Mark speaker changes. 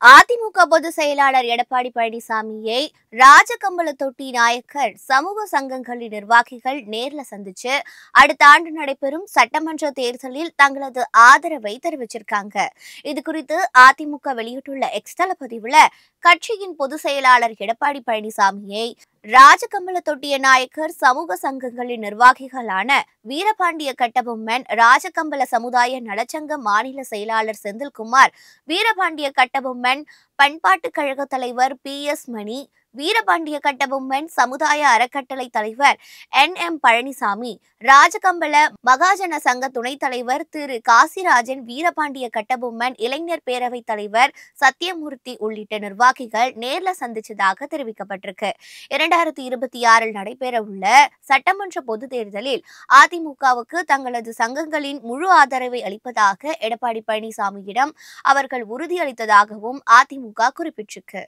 Speaker 1: அதிமுக பொதுச் செயலாளர் எடப்பாடி பழனிசாமியை ராஜகம்பளத்தொட்டி நாயக்கர் சமூக சங்கங்களின் நிர்வாகிகள் நேர்ல சந்திச்சு அடுத்த ஆண்டு நடைபெறும் சட்டமன்ற தேர்தலில் தங்களது ஆதரவை தெரிவிச்சிருக்காங்க. இது குறித்து அதிமுக வெளியிட்டுள்ள எக்ஸ் தள பதிவுல கட்சியின் பொதுச் செயலாளர் எடப்பாடி பழனிசாமியை ராஜகம்பளத்தொட்டிய நாயக்கர் சமூக சங்கங்களின் நிர்வாகிகளான வீரபாண்டிய கட்டபொம்மன், ராஜகம்பள சமுதாய நலச்சங்க மாநில செயலாளர் செந்தில்குமார், வீரபாண்டிய கட்டபொம்மன் பண்பாட்டுக் கழக தலைவர் PS மணி, வீரபாண்டிய கட்டபொம்மன் சமுதாய அறக்கட்டளை தலைவர் NM பழனிசாமி, ராஜகம்பள மகாஜன சங்க துணைத் தலைவர் திரு காசிராஜன், வீரபாண்டிய கட்டபொம்மன் இளைஞர் பேரவைத் தலைவர் சத்தியமூர்த்தி உள்ளிட்ட நிர்வாகிகள் நேர்ல சந்திச்சதாக தெரிவிக்கப்பட்டிருக்கு. 2026 நடைபெறவுள்ள சட்டமன்ற பொதுத் தேர்தலில் அதிமுகவுக்கு தங்களது சங்கங்களின் முழு ஆதரவை அளிப்பதாக எடப்பாடி பழனிசாமியிடம் அவர்கள் உறுதியளித்ததாகவும் அதிமுக குறிப்பிட்டிருக்கு.